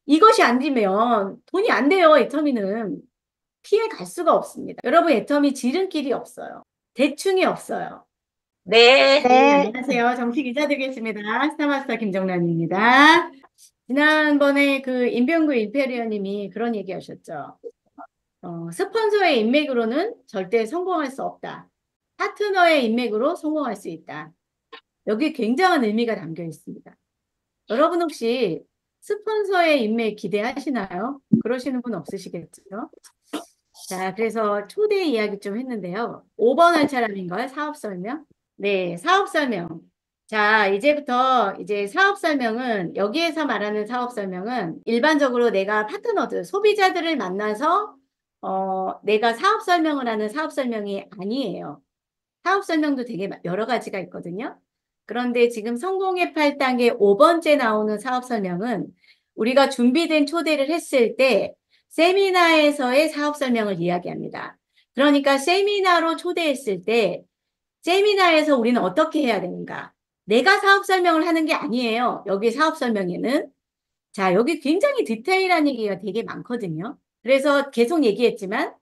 이것이 안 되면 돈이 안 돼요, 애터미는. 피해 갈 수가 없습니다. 여러분, 애터미 지름길이 없어요. 대충이 없어요. 네. 네, 안녕하세요. 정치 기자 되겠습니다. 스타마스터 김정란입니다. 지난번에 그 임병구 임페리어님이 그런 얘기 하셨죠. 스폰서의 인맥으로는 절대 성공할 수 없다. 파트너의 인맥으로 성공할 수 있다. 여기 굉장한 의미가 담겨 있습니다. 여러분 혹시 스폰서의 인맥 기대하시나요? 그러시는 분 없으시겠죠? 자, 그래서 초대 이야기 좀 했는데요. 5번 할 사람인가요? 사업 설명? 네, 사업 설명. 자, 이제부터 이제 사업 설명은 여기에서 말하는 사업 설명은 일반적으로 내가 파트너들, 소비자들을 만나서 내가 사업 설명을 하는 사업 설명이 아니에요. 사업 설명도 되게 여러 가지가 있거든요. 그런데 지금 성공의 8단계 5번째 나오는 사업 설명은 우리가 준비된 초대를 했을 때 세미나에서의 사업 설명을 이야기합니다. 그러니까 세미나로 초대했을 때 세미나에서 우리는 어떻게 해야 되는가? 내가 사업 설명을 하는 게 아니에요. 여기 사업 설명에는. 자, 여기 굉장히 디테일한 얘기가 되게 많거든요. 그래서 계속 얘기했지만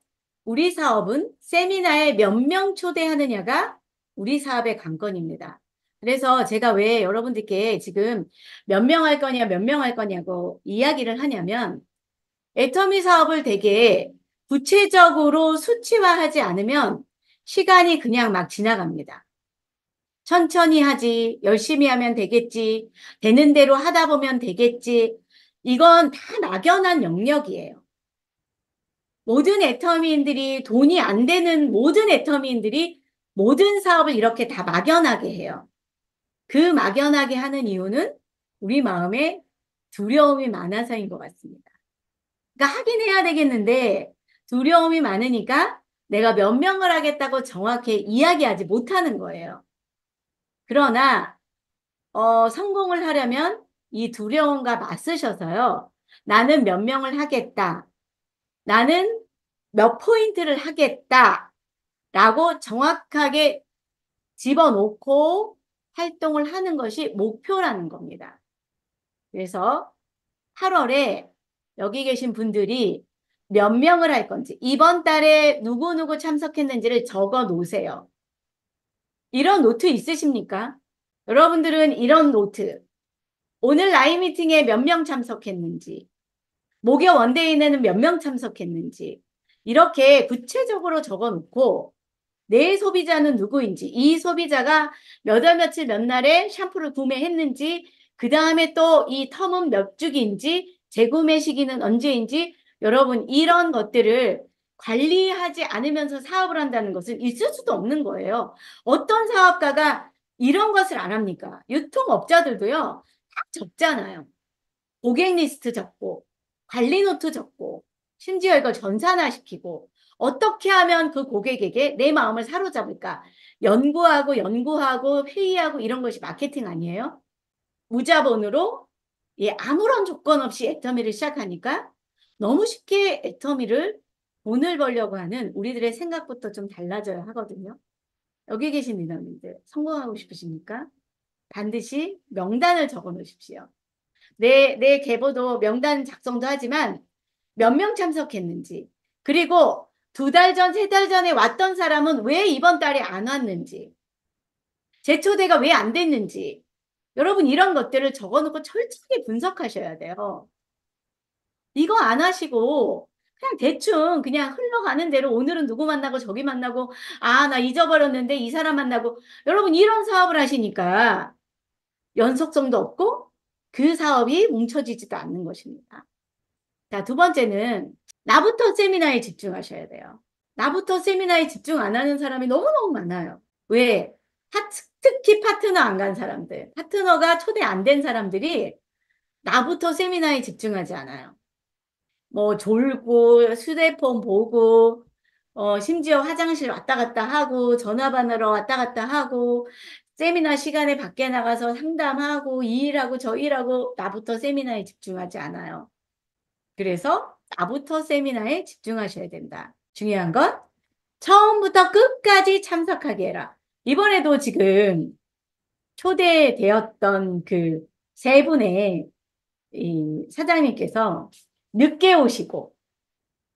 우리 사업은 세미나에 몇 명 초대하느냐가 우리 사업의 관건입니다. 그래서 제가 왜 여러분들께 지금 몇 명 할 거냐, 몇 명 할 거냐고 이야기를 하냐면 애터미 사업을 되게 구체적으로 수치화하지 않으면 시간이 그냥 막 지나갑니다. 천천히 하지, 열심히 하면 되겠지, 되는 대로 하다 보면 되겠지. 이건 다 막연한 영역이에요. 모든 애터미인들이 돈이 안 되는 모든 애터미인들이 모든 사업을 이렇게 다 막연하게 해요. 그 막연하게 하는 이유는 우리 마음에 두려움이 많아서인 것 같습니다. 그러니까 하긴 해야 되겠는데 두려움이 많으니까 내가 몇 명을 하겠다고 정확히 이야기하지 못하는 거예요. 그러나 성공을 하려면 이 두려움과 맞서셔서요. 나는 몇 명을 하겠다. 나는 몇 포인트를 하겠다. 라고 정확하게 집어놓고 활동을 하는 것이 목표라는 겁니다. 그래서 8월에 여기 계신 분들이 몇 명을 할 건지, 이번 달에 누구누구 참석했는지를 적어 놓으세요. 이런 노트 있으십니까? 여러분들은 이런 노트, 오늘 라인 미팅에 몇 명 참석했는지, 목요 원데이에는 몇 명 참석했는지, 이렇게 구체적으로 적어 놓고 내 소비자는 누구인지, 이 소비자가 몇 월 며칠 몇 날에 샴푸를 구매했는지, 그 다음에 또 이 텀은 몇 주기인지, 재구매 시기는 언제인지, 여러분 이런 것들을 관리하지 않으면서 사업을 한다는 것은 있을 수도 없는 거예요. 어떤 사업가가 이런 것을 안 합니까? 유통업자들도요, 다 적잖아요. 고객 리스트 적고, 관리 노트 적고, 심지어 이걸 전산화시키고, 어떻게 하면 그 고객에게 내 마음을 사로잡을까? 연구하고 연구하고 회의하고 이런 것이 마케팅 아니에요? 무자본으로 아무런 조건 없이 애터미를 시작하니까 너무 쉽게 애터미를 돈을 벌려고 하는 우리들의 생각부터 좀 달라져야 하거든요. 여기 계신 민원인들 성공하고 싶으십니까? 반드시 명단을 적어 놓으십시오. 내 계보도 명단 작성도 하지만 몇 명 참석했는지, 그리고 2달 전, 3달 전에 왔던 사람은 왜 이번 달에 안 왔는지, 재초대가 왜 안 됐는지, 여러분 이런 것들을 적어놓고 철저하게 분석하셔야 돼요. 이거 안 하시고 그냥 대충 그냥 흘러가는 대로 오늘은 누구 만나고 저기 만나고 아, 나 잊어버렸는데 이 사람 만나고 여러분 이런 사업을 하시니까 연속성도 없고 그 사업이 뭉쳐지지도 않는 것입니다. 자, 두 번째는 나부터 세미나에 집중하셔야 돼요. 나부터 세미나에 집중 안 하는 사람이 너무너무 많아요. 왜? 특히 파트너 안 간 사람들, 파트너가 초대 안 된 사람들이 나부터 세미나에 집중하지 않아요. 뭐 졸고 휴대폰 보고 심지어 화장실 왔다 갔다 하고 전화 받으러 왔다 갔다 하고 세미나 시간에 밖에 나가서 상담하고 이 일하고 저 일하고 나부터 세미나에 집중하지 않아요. 그래서 나부터 세미나에 집중하셔야 된다. 중요한 건 처음부터 끝까지 참석하게 해라. 이번에도 지금 초대되었던 그 세 분의 이 사장님께서 늦게 오시고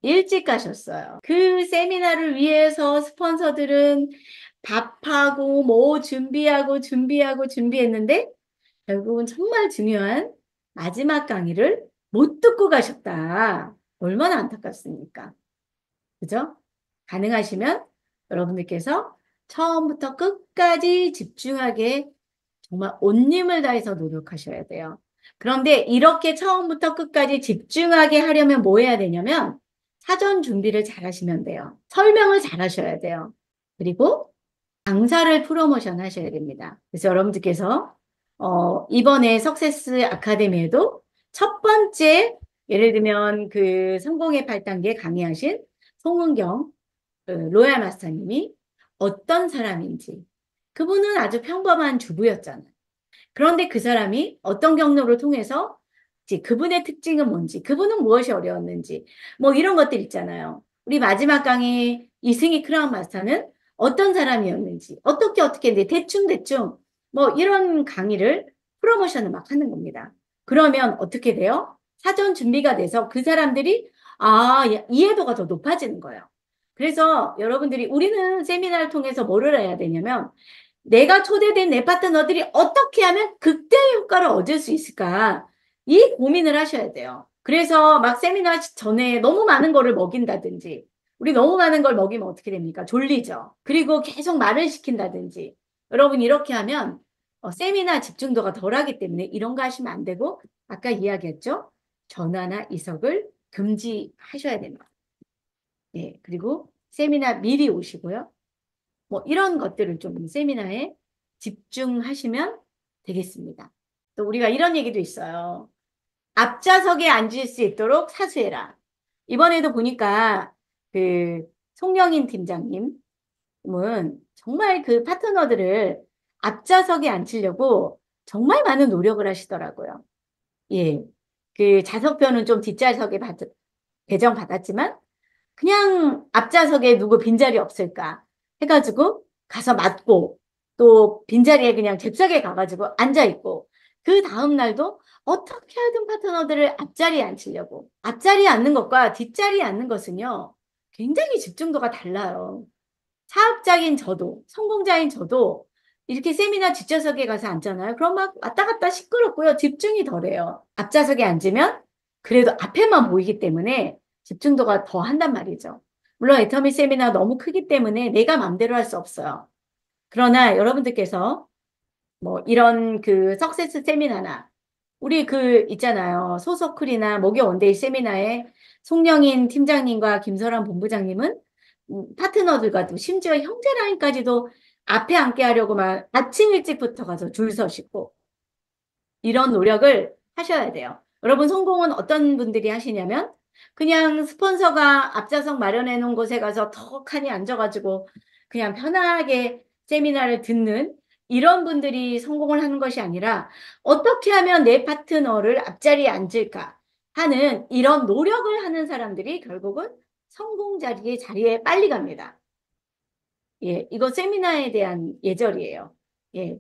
일찍 가셨어요. 그 세미나를 위해서 스폰서들은 밥하고 뭐 준비했는데 결국은 정말 중요한 마지막 강의를 못 듣고 가셨다. 얼마나 안타깝습니까? 그죠? 가능하시면 여러분들께서 처음부터 끝까지 집중하게 정말 온 힘을 다해서 노력하셔야 돼요. 그런데 이렇게 처음부터 끝까지 집중하게 하려면 뭐 해야 되냐면 사전 준비를 잘 하시면 돼요. 설명을 잘 하셔야 돼요. 그리고 강사를 프로모션 하셔야 됩니다. 그래서 여러분들께서 이번에 석세스 아카데미에도 첫 번째 예를 들면 그 성공의 8단계 강의하신 송은경 그 로얄 마스터님이 어떤 사람인지 그분은 아주 평범한 주부였잖아요. 그런데 그 사람이 어떤 경로를 통해서 이제 그분의 특징은 뭔지, 그분은 무엇이 어려웠는지, 뭐 이런 것들 있잖아요. 우리 마지막 강의 이승희 크라운 마스터는 어떤 사람이었는지, 어떻게 했는데 대충 뭐 이런 강의를 프로모션을 막 하는 겁니다. 그러면 어떻게 돼요? 사전 준비가 돼서 그 사람들이 이해도가 더 높아지는 거예요. 그래서 여러분들이 우리는 세미나를 통해서 뭐를 해야 되냐면 내가 초대된 내 파트너들이 어떻게 하면 극대 효과를 얻을 수 있을까? 이 고민을 하셔야 돼요. 그래서 막 세미나 전에 너무 많은 거를 먹인다든지, 우리 너무 많은 걸 먹이면 어떻게 됩니까? 졸리죠. 그리고 계속 말을 시킨다든지. 여러분, 이렇게 하면 세미나 집중도가 덜하기 때문에 이런 거 하시면 안 되고, 아까 이야기했죠? 전화나 이석을 금지하셔야 됩니다. 예, 그리고 세미나 미리 오시고요. 뭐 이런 것들을 좀 세미나에 집중하시면 되겠습니다. 또 우리가 이런 얘기도 있어요. 앞좌석에 앉을 수 있도록 사수해라. 이번에도 보니까 그 송영인 팀장님은 정말 그 파트너들을 앞좌석에 앉히려고 정말 많은 노력을 하시더라고요. 예. 그 좌석표는 좀 뒷좌석에 배정받았지만 그냥 앞좌석에 누구 빈자리 없을까 해가지고 가서 맡고 또 빈자리에 그냥 잽싸게 가가지고 앉아있고 그 다음 날도 어떻게 하든 파트너들을 앞자리에 앉히려고 앞자리에 앉는 것과 뒷자리에 앉는 것은요 굉장히 집중도가 달라요. 사업자인 저도 성공자인 저도 이렇게 세미나 뒷좌석에 가서 앉잖아요. 그럼 막 왔다 갔다 시끄럽고요. 집중이 덜해요. 앞좌석에 앉으면 그래도 앞에만 보이기 때문에 집중도가 더 한단 말이죠. 물론 애터미 세미나 너무 크기 때문에 내가 마음대로 할 수 없어요. 그러나 여러분들께서 뭐 이런 그 석세스 세미나나 우리 그 있잖아요. 소서클이나 목요 원데이 세미나에 송영인 팀장님과 김설환 본부장님은 파트너들과도 심지어 형제 라인까지도 앞에 앉게 하려고 막 아침 일찍부터 가서 줄 서시고 이런 노력을 하셔야 돼요. 여러분 성공은 어떤 분들이 하시냐면 그냥 스폰서가 앞좌석 마련해 놓은 곳에 가서 턱하니 앉아가지고 그냥 편하게 세미나를 듣는 이런 분들이 성공을 하는 것이 아니라 어떻게 하면 내 파트너를 앞자리에 앉을까 하는 이런 노력을 하는 사람들이 결국은 성공 자리에 빨리 갑니다. 예, 이거 세미나에 대한 예절이에요. 예.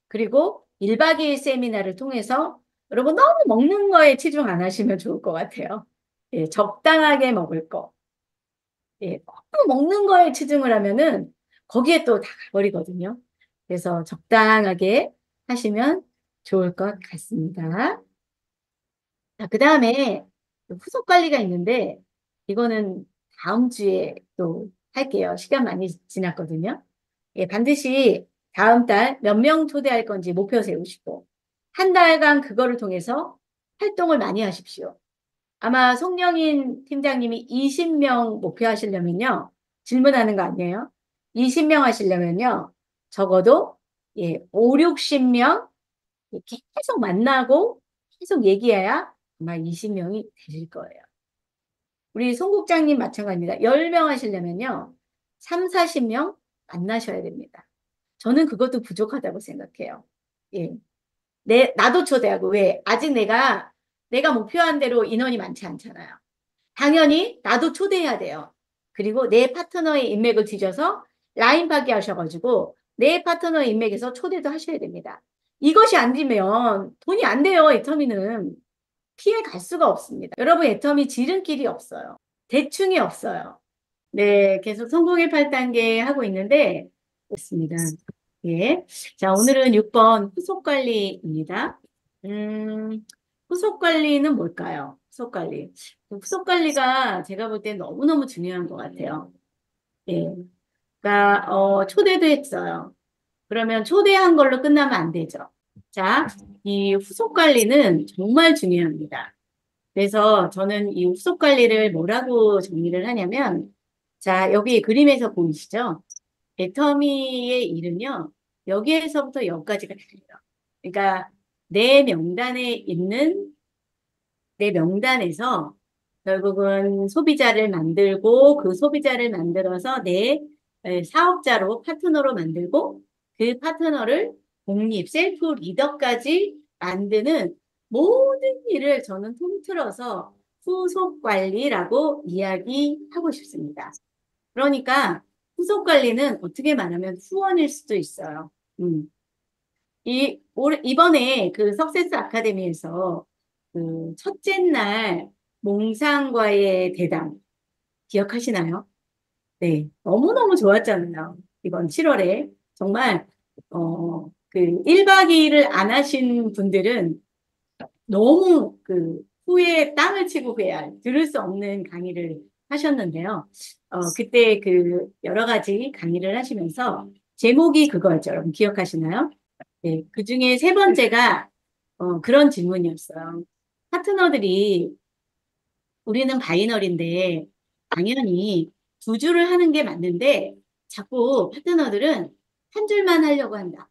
그리고 1박 2일 세미나를 통해서 여러분 너무 먹는 거에 치중 안 하시면 좋을 것 같아요. 예, 적당하게 먹을 거. 예, 너무 먹는 거에 치중을 하면은 거기에 또 다 가버리거든요. 그래서 적당하게 하시면 좋을 것 같습니다. 자, 그 다음에 후속 관리가 있는데 이거는 다음 주에 또 할게요. 시간 많이 지났거든요. 예, 반드시 다음 달 몇 명 초대할 건지 목표 세우시고 한 달간 그거를 통해서 활동을 많이 하십시오. 아마 송영인 팀장님이 20명 목표하시려면요. 질문하는 거 아니에요? 20명 하시려면요. 적어도 예, 5, 60명 계속 만나고 계속 얘기해야 아마 20명이 되실 거예요. 우리 송 국장님 마찬가지입니다. 10명 하시려면요. 3, 40명 만나셔야 됩니다. 저는 그것도 부족하다고 생각해요. 예. 나도 초대하고, 왜? 아직 내가 목표한 대로 인원이 많지 않잖아요. 당연히 나도 초대해야 돼요. 그리고 내 파트너의 인맥을 뒤져서 라인 파괴하셔가지고 내 파트너의 인맥에서 초대도 하셔야 됩니다. 이것이 안 되면 돈이 안 돼요, 애터미는. 피해 갈 수가 없습니다. 여러분, 애터미 지름길이 없어요. 대충이 없어요. 네, 계속 성공의 8단계 하고 있는데, 있습니다. 예. 자, 오늘은 6번 후속 관리입니다. 후속 관리는 뭘까요? 후속 관리. 후속 관리가 제가 볼 때 너무너무 중요한 것 같아요. 예. 그러니까, 초대도 했어요. 그러면 초대한 걸로 끝나면 안 되죠. 자, 이 후속 관리는 정말 중요합니다. 그래서 저는 이 후속 관리를 뭐라고 정리를 하냐면, 자, 여기 그림에서 보이시죠? 애터미의 일은요, 여기에서부터 여기까지가 달려요. 그러니까 내 명단에 있는, 내 명단에서 결국은 소비자를 만들고 그 소비자를 만들어서 내 사업자로 파트너로 만들고 그 파트너를 독립, 셀프 리더까지 만드는 모든 일을 저는 통틀어서 후속 관리라고 이야기하고 싶습니다. 그러니까 후속 관리는 어떻게 말하면 후원일 수도 있어요. 이번에 그 석세스 아카데미에서 그 첫째 날 몽상과의 대담 기억하시나요? 네, 너무너무 좋았잖아요. 이번 7월에. 정말, 그 1박 2일을 안 하신 분들은 너무 그 후에 땅을 치고 배야 들을 수 없는 강의를 하셨는데요. 그때 그 여러 가지 강의를 하시면서 제목이 그거였죠. 여러분 기억하시나요? 네, 그 중에 세 번째가 그런 질문이었어요. 파트너들이 우리는 바이널인데 당연히 두 줄을 하는 게 맞는데 자꾸 파트너들은 한 줄만 하려고 한다.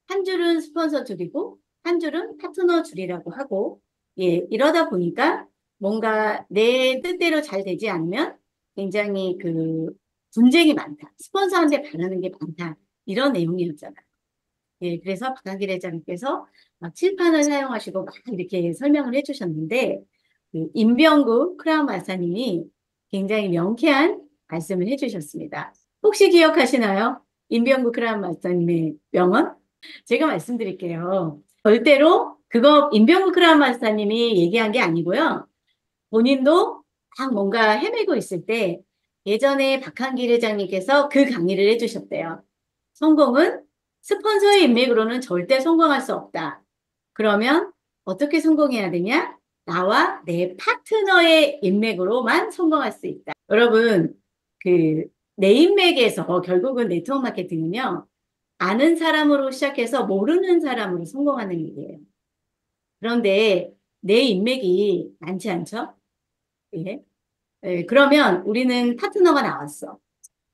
한 줄은 스폰서 줄이고 한 줄은 파트너 줄이라고 하고 예, 이러다 보니까 뭔가 내 뜻대로 잘 되지 않으면 굉장히 그 분쟁이 많다. 스폰서한테 바라는 게 많다. 이런 내용이었잖아요. 예, 그래서 박한길 회장님께서 막 칠판을 사용하시고 막 이렇게 설명을 해주셨는데 임병구 크라운 마사님이 굉장히 명쾌한 말씀을 해주셨습니다. 혹시 기억하시나요? 임병구 크라운 마사님의 명언? 제가 말씀드릴게요. 절대로 그거 임병구 크라운 마사님이 얘기한 게 아니고요. 본인도 막 뭔가 헤매고 있을 때 예전에 박한길 회장님께서 그 강의를 해주셨대요. 성공은 스폰서의 인맥으로는 절대 성공할 수 없다. 그러면 어떻게 성공해야 되냐? 나와 내 파트너의 인맥으로만 성공할 수 있다. 여러분, 그 내 인맥에서 결국은 네트워크 마케팅은요. 아는 사람으로 시작해서 모르는 사람으로 성공하는 일이에요. 그런데 내 인맥이 많지 않죠? 예. 예, 그러면 우리는 파트너가 나왔어.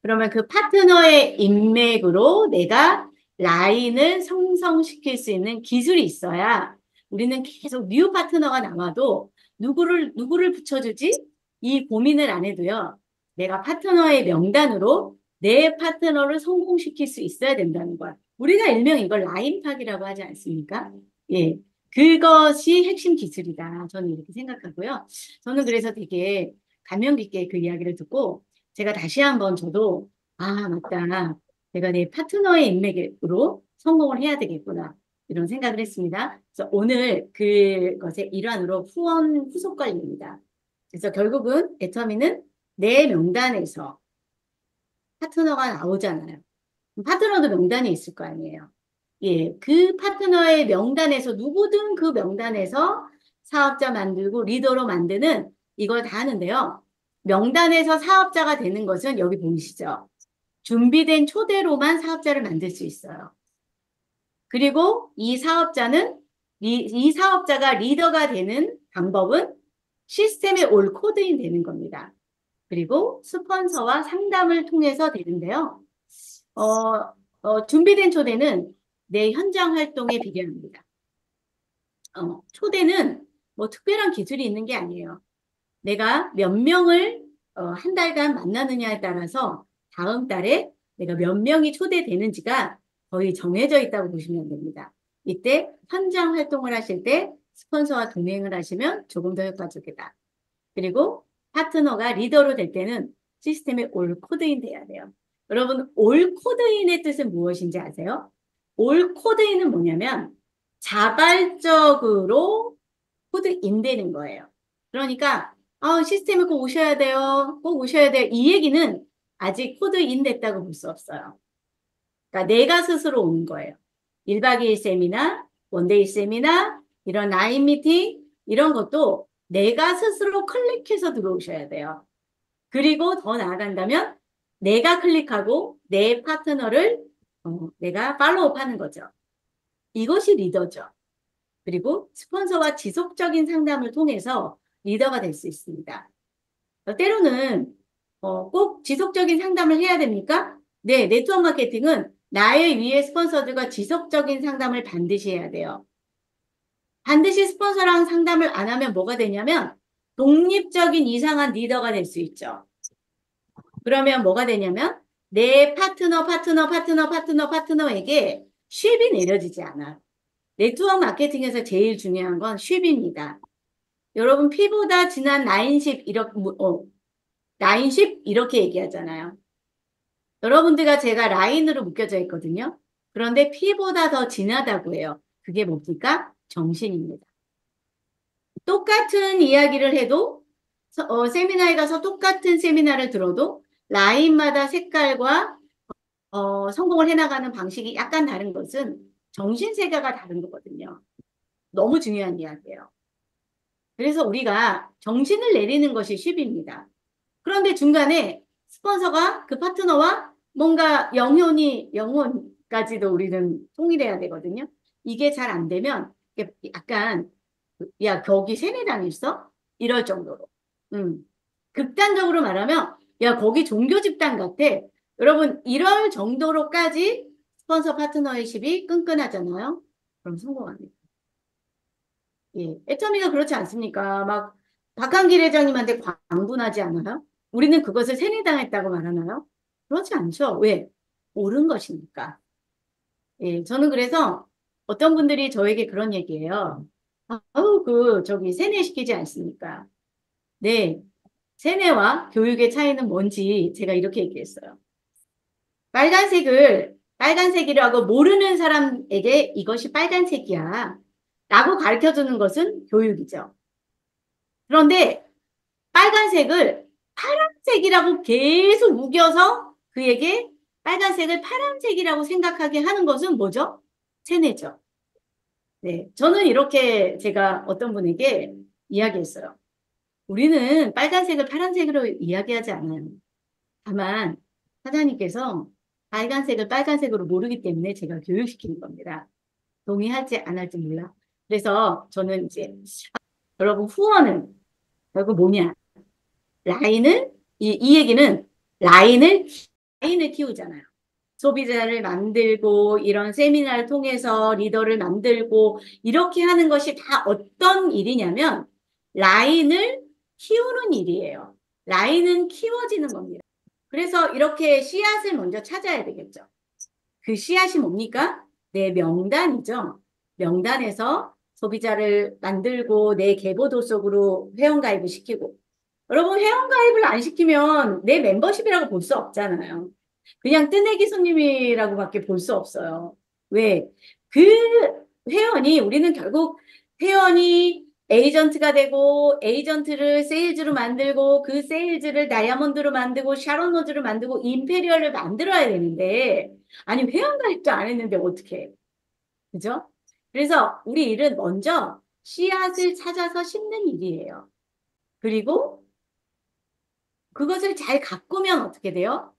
그러면 그 파트너의 인맥으로 내가 라인을 형성시킬 수 있는 기술이 있어야 우리는 계속 뉴 파트너가 나와도 누구를 붙여주지? 이 고민을 안 해도요. 내가 파트너의 명단으로 내 파트너를 성공시킬 수 있어야 된다는 거야. 우리가 일명 이걸 라인 파기라고 하지 않습니까? 예. 그것이 핵심 기술이다. 저는 이렇게 생각하고요. 저는 그래서 되게 감명 깊게 그 이야기를 듣고 제가 다시 한번 저도 맞다. 내가 내 파트너의 인맥으로 성공을 해야 되겠구나. 이런 생각을 했습니다. 그래서 오늘 그것의 일환으로 후원 후속 관리입니다. 그래서 결국은 애터미는 내 명단에서 파트너가 나오잖아요. 파트너도 명단이 있을 거 아니에요. 예, 그 파트너의 명단에서 누구든 그 명단에서 사업자 만들고 리더로 만드는 이걸 다 하는데요. 명단에서 사업자가 되는 것은 여기 보이시죠? 준비된 초대로만 사업자를 만들 수 있어요. 그리고 이 사업자가 리더가 되는 방법은 시스템의 올 코드인 되는 겁니다. 그리고 스폰서와 상담을 통해서 되는데요. 준비된 초대는 내 현장 활동에 비례합니다. 초대는 뭐 특별한 기술이 있는 게 아니에요. 내가 몇 명을 한 달간 만나느냐에 따라서 다음 달에 내가 몇 명이 초대되는지가 거의 정해져 있다고 보시면 됩니다. 이때 현장 활동을 하실 때 스폰서와 동행을 하시면 조금 더 효과적이다. 그리고 파트너가 리더로 될 때는 시스템의 올 코드인 돼야 돼요. 여러분, 올 코드인의 뜻은 무엇인지 아세요? 올 코드인은 뭐냐면 자발적으로 코드인 되는 거예요. 그러니까 시스템에 꼭 오셔야 돼요. 꼭 오셔야 돼요. 이 얘기는 아직 코드인 됐다고 볼 수 없어요. 그러니까 내가 스스로 오는 거예요. 1박 2일 세미나, 원데이 세미나, 이런 라인 미팅, 이런 것도 내가 스스로 클릭해서 들어오셔야 돼요. 그리고 더 나아간다면 내가 클릭하고 내 파트너를 내가 팔로우 하는 거죠. 이것이 리더죠. 그리고 스폰서와 지속적인 상담을 통해서 리더가 될 수 있습니다. 때로는 꼭 지속적인 상담을 해야 됩니까? 네, 네트워크 마케팅은 나의 위에 스폰서들과 지속적인 상담을 반드시 해야 돼요. 반드시 스폰서랑 상담을 안 하면 뭐가 되냐면 독립적인 이상한 리더가 될 수 있죠. 그러면 뭐가 되냐면 내 파트너에게 쉽이 내려지지 않아. 네트워크 마케팅에서 제일 중요한 건 쉽입니다. 여러분 피보다 진한 라인십 이렇게 얘기하잖아요. 여러분들과 제가 라인으로 묶여져 있거든요. 그런데 피보다 더 진하다고 해요. 그게 뭡니까? 정신입니다. 똑같은 이야기를 해도 세미나에 가서 똑같은 세미나를 들어도 라인마다 색깔과 성공을 해나가는 방식이 약간 다른 것은 정신세계가 다른 거거든요. 너무 중요한 이야기예요. 그래서 우리가 정신을 내리는 것이 쉽입니다. 그런데 중간에 스폰서가 그 파트너와 뭔가 영혼까지도 우리는 통일해야 되거든요. 이게 잘 안 되면 약간 야 거기 세뇌당 있어? 이럴 정도로. 극단적으로 말하면 야 거기 종교 집단 같아. 여러분 이럴 정도로까지 스폰서 파트너의십이 끈끈하잖아요. 그럼 성공합니다. 예, 애터미가 그렇지 않습니까? 막 박한길 회장님한테 광분하지 않아요? 우리는 그것을 세뇌당했다고 말하나요? 그렇지 않죠. 왜? 옳은 것이니까. 예, 저는 그래서 어떤 분들이 저에게 그런 얘기해요. 저기 세뇌시키지 않습니까? 네, 세뇌와 교육의 차이는 뭔지 제가 이렇게 얘기했어요. 빨간색이라고 모르는 사람에게 이것이 빨간색이야 라고 가르쳐 주는 것은 교육이죠. 그런데 빨간색을 파란색이라고 계속 우겨서 그에게 빨간색을 파란색이라고 생각하게 하는 것은 뭐죠? 세뇌죠. 네, 저는 이렇게 제가 어떤 분에게 이야기했어요. 우리는 빨간색을 파란색으로 이야기하지 않아요. 다만 사장님께서 빨간색을 빨간색으로 모르기 때문에 제가 교육시키는 겁니다. 동의할지 안 할지 몰라. 그래서 저는 이제 여러분 후원은 결국 뭐냐? 라인을 이 얘기는 라인을 키우잖아요. 소비자를 만들고 이런 세미나를 통해서 리더를 만들고 이렇게 하는 것이 다 어떤 일이냐면 라인을 키우는 일이에요. 라인은 키워지는 겁니다. 그래서 이렇게 씨앗을 먼저 찾아야 되겠죠. 그 씨앗이 뭡니까? 내 명단이죠. 명단에서 소비자를 만들고 내 계보도 속으로 회원가입을 시키고 여러분 회원가입을 안 시키면 내 멤버십이라고 볼 수 없잖아요. 그냥 뜨내기 손님이라고밖에 볼 수 없어요. 왜? 그 회원이 우리는 결국 회원이 에이전트가 되고 에이전트를 세일즈로 만들고 그 세일즈를 다이아몬드로 만들고 샤론로즈로 만들고 임페리얼을 만들어야 되는데 아니 회원가입도 안 했는데 어떻게 해? 그죠? 그래서 우리 일은 먼저 씨앗을 찾아서 심는 일이에요. 그리고 그것을 잘 가꾸면 어떻게 돼요?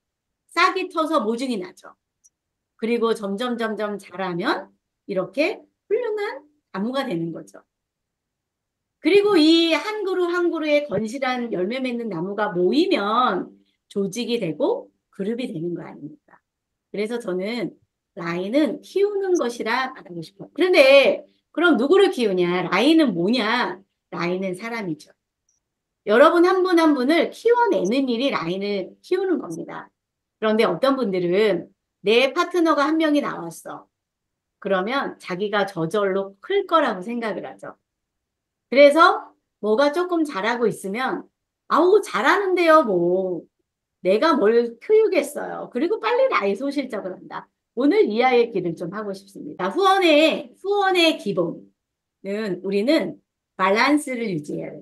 싹이 터서 모종이 나죠. 그리고 점점 자라면 이렇게 훌륭한 나무가 되는 거죠. 그리고 이 한 그루 한 그루의 건실한 열매 맺는 나무가 모이면 조직이 되고 그룹이 되는 거 아닙니까? 그래서 저는 라인은 키우는 것이라 말하고 싶어요. 그런데 그럼 누구를 키우냐? 라인은 뭐냐? 라인은 사람이죠. 여러분 한 분 한 분을 키워내는 일이 라인을 키우는 겁니다. 그런데 어떤 분들은 내 파트너가 한 명이 나왔어. 그러면 자기가 저절로 클 거라고 생각을 하죠. 그래서 뭐가 조금 잘하고 있으면 아우 잘하는데요 뭐 내가 뭘 키우겠어요. 그리고 빨리 나의 소실적을 한다. 오늘 이야기를 좀 하고 싶습니다. 후원의 기본은 우리는 밸런스를 유지해야 돼요.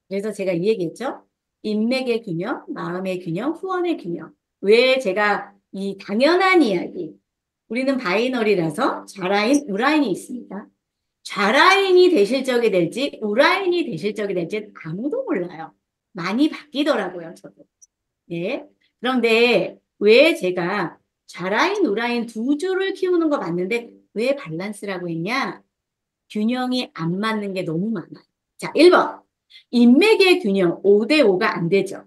그래서 제가 이 얘기했죠. 인맥의 균형, 마음의 균형, 후원의 균형. 왜 제가 이 당연한 이야기. 우리는 바이너리라서 좌라인, 우라인이 있습니다. 좌라인이 대실적이 될지 우라인이 대실적이 될지 아무도 몰라요. 많이 바뀌더라고요, 저도. 예. 그런데 왜 제가 좌라인, 우라인 두 줄을 키우는 거 맞는데 왜 밸런스라고 했냐? 균형이 안 맞는 게 너무 많아요. 자, 1번. 인맥의 균형 5대5가 안 되죠.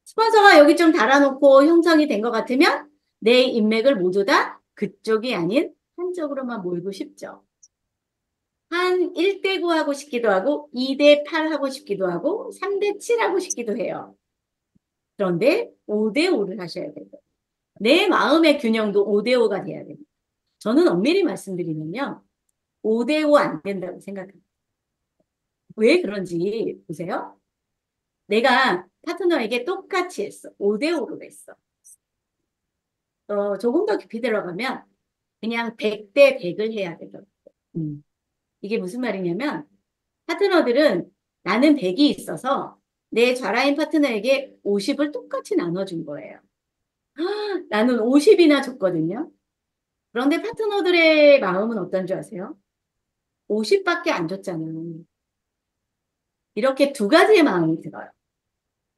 스폰서가 여기 좀 달아놓고 형성이 된 것 같으면 내 인맥을 모두 다 그쪽이 아닌 한쪽으로만 몰고 싶죠. 한 1대9 하고 싶기도 하고 2대8 하고 싶기도 하고 3대7 하고 싶기도 해요. 그런데 5대5를 하셔야 돼요. 내 마음의 균형도 5대5가 돼야 됩니다. 저는 엄밀히 말씀드리면요. 5대5 안 된다고 생각합니다. 왜 그런지 보세요. 내가 파트너에게 똑같이 했어. 5대5로 했어. 조금 더 깊이 들어가면 그냥 100대 100을 해야 되더라고요. 이게 무슨 말이냐면 파트너들은 나는 100이 있어서 내 좌라인 파트너에게 50을 똑같이 나눠준 거예요. 나는 50이나 줬거든요. 그런데 파트너들의 마음은 어떤 줄 아세요? 50밖에 안 줬잖아요. 이렇게 두 가지의 마음이 들어요.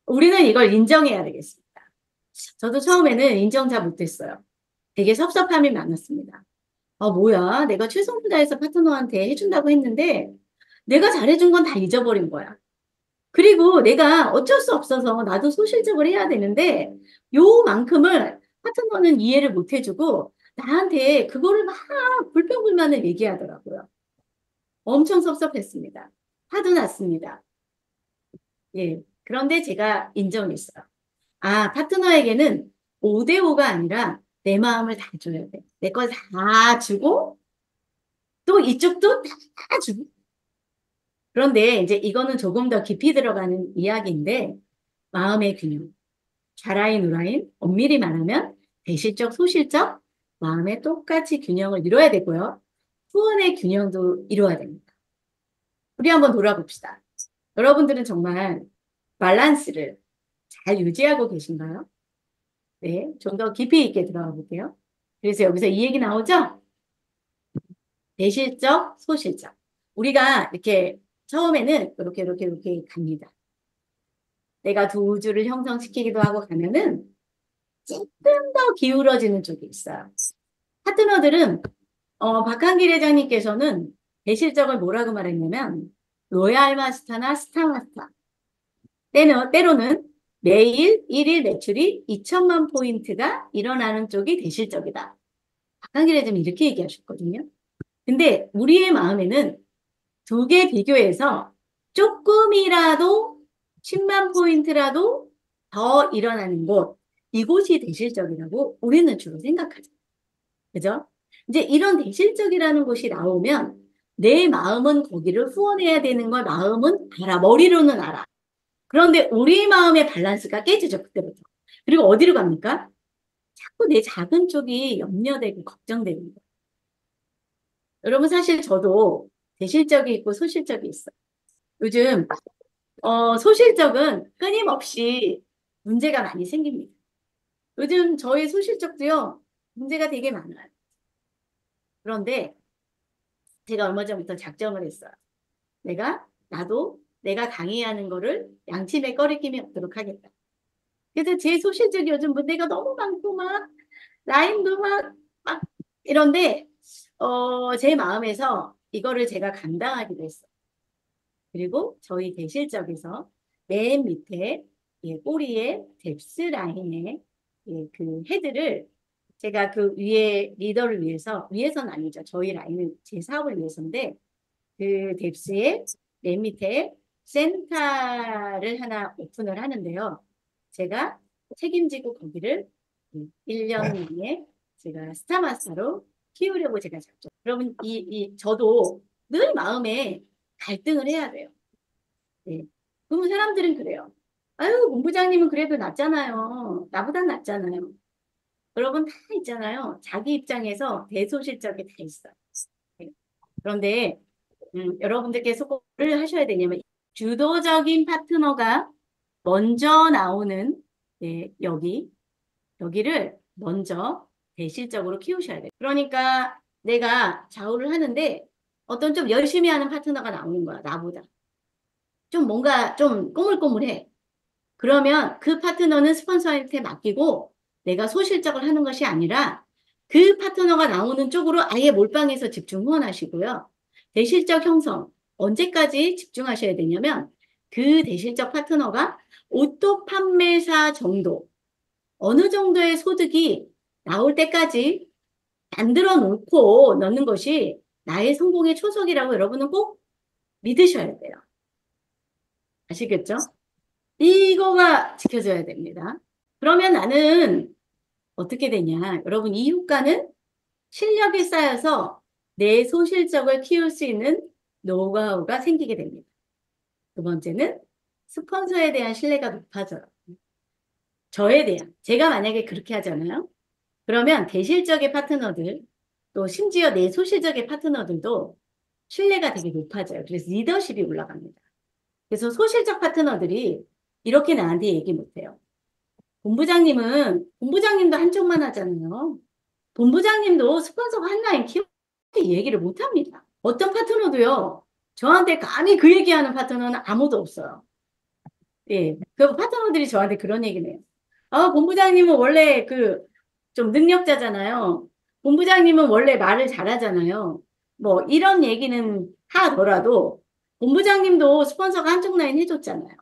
우리는 이걸 인정해야 되겠습니다. 저도 처음에는 인정 잘 못했어요. 되게 섭섭함이 많았습니다. 뭐야. 내가 최선을 다해서 파트너한테 해준다고 했는데 내가 잘해준 건 다 잊어버린 거야. 그리고 내가 어쩔 수 없어서 나도 소실적으로 해야 되는데 요만큼을 파트너는 이해를 못 해주고 나한테 그거를 막 불평불만을 얘기하더라고요. 엄청 섭섭했습니다. 화도 났습니다. 예. 그런데 제가 인정했어요. 파트너에게는 5대5가 아니라 내 마음을 다 줘야 돼. 내 걸 다 주고 또 이쪽도 다 주고. 그런데 이제 이거는 조금 더 깊이 들어가는 이야기인데 마음의 균형. 좌라인, 우라인, 엄밀히 말하면 대실적, 소실적, 마음에 똑같이 균형을 이뤄야 되고요. 후원의 균형도 이루어야 됩니다. 우리 한번 돌아봅시다. 여러분들은 정말 밸런스를 잘 유지하고 계신가요? 네, 좀 더 깊이 있게 들어가 볼게요. 그래서 여기서 이 얘기 나오죠? 대실적, 소실적. 우리가 이렇게 처음에는 이렇게 갑니다. 내가 두 줄을 형성시키기도 하고 가면은 조금 더 기울어지는 쪽이 있어요. 파트너들은 박한길 회장님께서는 대실적을 뭐라고 말했냐면 로얄 마스터나 스타 마스터 때로는 매일 1일 매출이 2천만 포인트가 일어나는 쪽이 대실적이다. 박한길 회장님이 이렇게 얘기하셨거든요. 근데 우리의 마음에는 두 개 비교해서 조금이라도 10만 포인트라도 더 일어나는 곳, 이곳이 대실적이라고 우리는 주로 생각하죠. 그죠? 이제 이런 대실적이라는 곳이 나오면 내 마음은 거기를 후원해야 되는 걸 마음은 알아. 머리로는 알아. 그런데 우리 마음의 밸런스가 깨지죠, 그때부터. 그리고 어디로 갑니까? 자꾸 내 작은 쪽이 염려되고 걱정되는 거예요. 여러분, 사실 저도 대실적이 있고 소실적이 있어요. 요즘 소실적은 끊임없이 문제가 많이 생깁니다. 요즘 저희 소실적도요, 문제가 되게 많아요. 그런데 제가 얼마 전부터 작정을 했어요. 나도 내가 강의하는 거를 양심에 꺼리낌이 없도록 하겠다. 그래서 제 소실적이 요즘 문제가 너무 많고 막 라인도 막 이런데 제 마음에서 이거를 제가 감당하기로 했어요. 그리고 저희 대실적에서 맨 밑에 꼬리에 뎁스 라인에 그 헤드를 제가 그 위에 리더를 위해서는 아니죠. 저희 라인은 제 사업을 위해서인데 그 뎁스의 맨 밑에 센터를 하나 오픈을 하는데요. 제가 책임지고 거기를 1년 뒤에 제가 스타마스터로 키우려고 제가 잡죠. 여러분, 저도 늘 마음에 갈등을 해야 돼요. 네. 그러면 사람들은 그래요. 아유, 본부장님은 그래도 낫잖아요. 나보단 낫잖아요. 여러분 다 있잖아요. 자기 입장에서 대소실적이 다 있어요. 네. 그런데 여러분들께서 꼭 뭐를 하셔야 되냐면 주도적인 파트너가 먼저 나오는 여기를 먼저 대실적으로 키우셔야 돼요. 그러니까 내가 좌우를 하는데 어떤 좀 열심히 하는 파트너가 나오는 거야, 나보다. 좀 뭔가 좀 꼬물꼬물해. 그러면 그 파트너는 스폰서한테 맡기고 내가 소실적을 하는 것이 아니라 그 파트너가 나오는 쪽으로 아예 몰빵해서 집중 후원하시고요. 대실적 형성, 언제까지 집중하셔야 되냐면 그 대실적 파트너가 오토 판매사 정도, 어느 정도의 소득이 나올 때까지 만들어 놓고 넣는 것이 나의 성공의 초석이라고 여러분은 꼭 믿으셔야 돼요. 아시겠죠? 이거가 지켜져야 됩니다. 그러면 나는 어떻게 되냐? 여러분, 이 효과는 실력이 쌓여서 내 소실적을 키울 수 있는 노하우가 생기게 됩니다. 두 번째는 스폰서에 대한 신뢰가 높아져요. 저에 대한. 제가 만약에 그렇게 하잖아요. 그러면 대실적의 파트너들, 또 심지어 내 소실적의 파트너들도 신뢰가 되게 높아져요. 그래서 리더십이 올라갑니다. 그래서 소실적 파트너들이 이렇게 나한테 얘기 못해요. 본부장님도 한쪽만 하잖아요. 본부장님도 스폰서가 한 라인 키우게 얘기를 못합니다. 어떤 파트너도요. 저한테 감히 그 얘기하는 파트너는 아무도 없어요. 예, 그 파트너들이 저한테 그런 얘기를 해요. 아, 본부장님은 원래 좀 능력자잖아요. 본부장님은 원래 말을 잘하잖아요. 뭐 이런 얘기는 하더라도 본부장님도 스폰서가 한쪽 라인 해줬잖아요.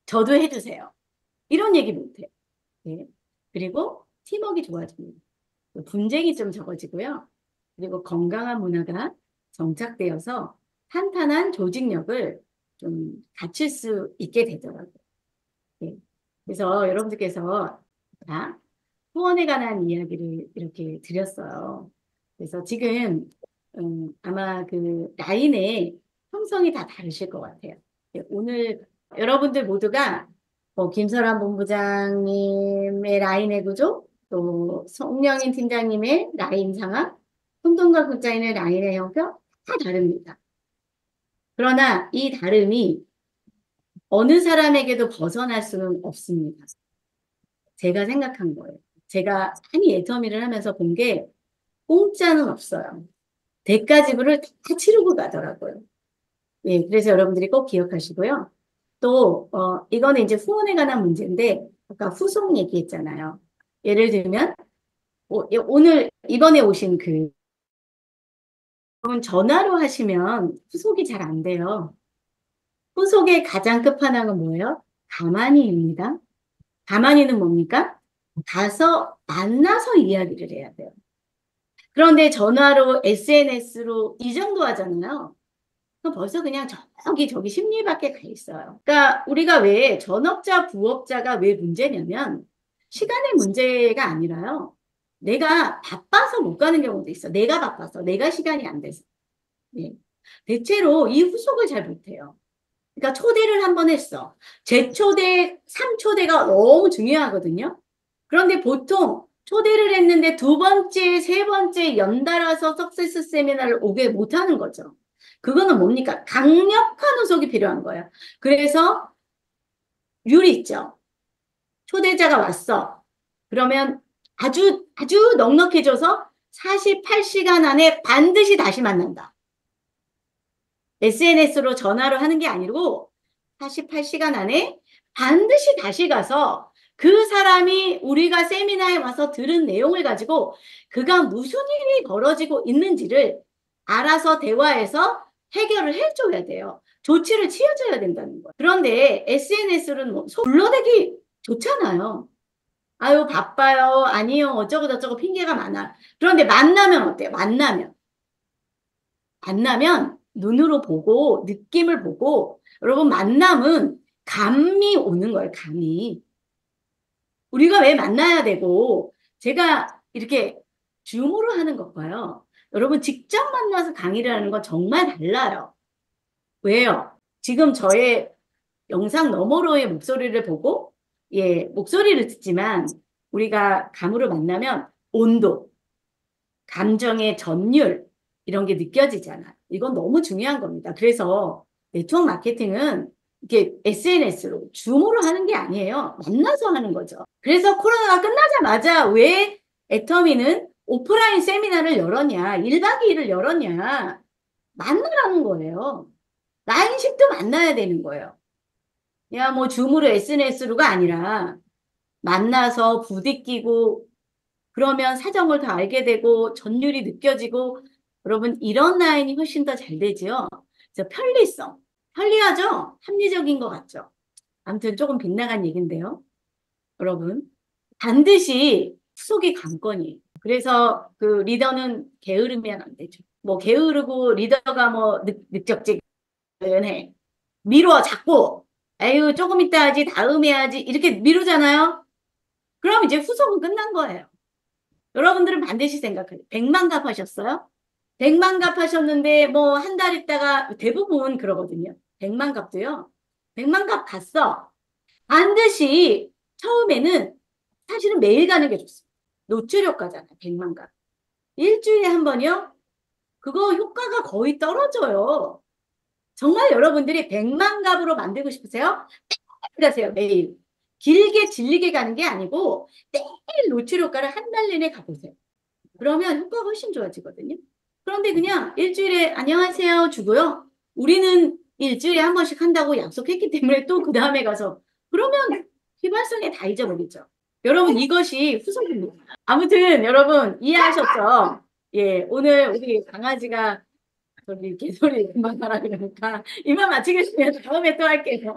저도 해주세요. 이런 얘기 못해요. 예. 그리고 팀워크가 좋아집니다. 분쟁이 좀 적어지고요. 그리고 건강한 문화가 정착되어서 탄탄한 조직력을 좀 갖출 수 있게 되더라고요. 예. 그래서 여러분들께서 다 후원에 관한 이야기를 이렇게 드렸어요. 그래서 지금 아마 그 라인의 형성이 다 다르실 것 같아요. 예, 오늘 여러분들 모두가 김설환 본부장님의 라인의 구조, 또 송영인 팀장님의 라인 상황, 손동갑 국장님의 라인의 형편 다 다릅니다. 그러나 이 다름이 어느 사람에게도 벗어날 수는 없습니다. 제가 생각한 거예요. 제가 많이 애터미를 하면서 본 게 공짜는 없어요. 대가 지불을 다 치르고 가더라고요. 예, 그래서 여러분들이 꼭 기억하시고요. 또 이거는 이제 후원에 관한 문제인데 아까 후속 얘기했잖아요. 예를 들면 오늘 이번에 오신 여러분 전화로 하시면 후속이 잘 안 돼요. 후속의 가장 끝판왕은 뭐예요? 가만히입니다. 가만히는 뭡니까? 가서 만나서 이야기를 해야 돼요. 그런데 전화로 SNS로 이 정도 하잖아요. 그럼 벌써 그냥 저기 심리 밖에 가 있어요. 그러니까 우리가 왜 전업자, 부업자가 왜 문제냐면 시간의 문제가 아니라요. 내가 바빠서 못 가는 경우도 있어. 내가 바빠서, 내가 시간이 안 돼서. 예. 대체로 이 후속을 잘 못해요. 그러니까 초대를 한 번 했어. 재초대, 3초대가 너무 중요하거든요. 그런데 보통 초대를 했는데 두 번째, 세 번째 연달아서 석세스 세미나를 오게 못하는 거죠. 그거는 뭡니까? 강력한 후속이 필요한 거예요. 그래서 룰이 있죠. 초대자가 왔어. 그러면 아주 넉넉해져서 48시간 안에 반드시 다시 만난다. SNS로 전화로 하는 게 아니고 48시간 안에 반드시 다시 가서 그 사람이 우리가 세미나에 와서 들은 내용을 가지고 그가 무슨 일이 벌어지고 있는지를 알아서 대화해서 해결을 해줘야 돼요. 조치를 취해줘야 된다는 거예요. 그런데 SNS는 불러대기 좋잖아요. 아유 바빠요. 아니요. 어쩌고 저쩌고 핑계가 많아. 그런데 만나면 어때요? 만나면 눈으로 보고 느낌을 보고 여러분 만남은 감이 오는 거예요. 감이. 우리가 왜 만나야 되고 제가 이렇게 줌으로 하는 것과요. 여러분 직접 만나서 강의를 하는 건 정말 달라요. 왜요? 지금 저의 영상 너머로의 목소리를 보고 목소리를 듣지만 우리가 감으로 만나면 온도, 감정의 전율 이런 게 느껴지잖아. 이건 너무 중요한 겁니다. 그래서 네트워크 마케팅은 이게 SNS로, 줌으로 하는 게 아니에요. 만나서 하는 거죠. 그래서 코로나가 끝나자마자 왜 애터미는 오프라인 세미나를 열었냐, 1박 2일을 열었냐, 만나라는 거예요. 라인식도 만나야 되는 거예요. 야, 뭐 줌으로 SNS로가 아니라 만나서 부딪히고 그러면 사정을 더 알게 되고 전율이 느껴지고 여러분 이런 라인이 훨씬 더 잘 되지요. 그래서 편리성, 편리하죠? 합리적인 것 같죠? 아무튼 조금 빗나간 얘기인데요. 여러분 반드시 후속이 관건이에요. 그래서 그 리더는 게으르면 안 되죠. 뭐 게으르고 리더가 뭐 늑적지근해. 미뤄 자꾸. 에휴 조금 이따 하지 다음에 하지 이렇게 미루잖아요. 그럼 이제 후속은 끝난 거예요. 여러분들은 반드시 생각해요. 100만 값 하셨어요? 100만 값 하셨는데 뭐 한 달 있다가 대부분 그러거든요. 100만 값도요. 100만 값 갔어. 반드시 처음에는 사실은 매일 가는 게 좋습니다. 노출 효과잖아요. 100만 값. 일주일에 한 번이요? 그거 효과가 거의 떨어져요. 정말 여러분들이 100만 값으로 만들고 싶으세요? 매일 가세요. 매일. 길게 질리게 가는 게 아니고 매일 노출 효과를 한 달 내내 가보세요. 그러면 효과가 훨씬 좋아지거든요. 그런데 그냥 일주일에 안녕하세요 주고요. 우리는 일주일에 한 번씩 한다고 약속했기 때문에 또 그 다음에 가서 그러면 휘발성에 다 잊어버리죠. 여러분 이것이 후속입니다. 아무튼 여러분 이해하셨죠? 예, 오늘 우리 강아지가 저기 개소리 그만하라 그러니까 이만 마치겠습니다. 다음에 또 할게요.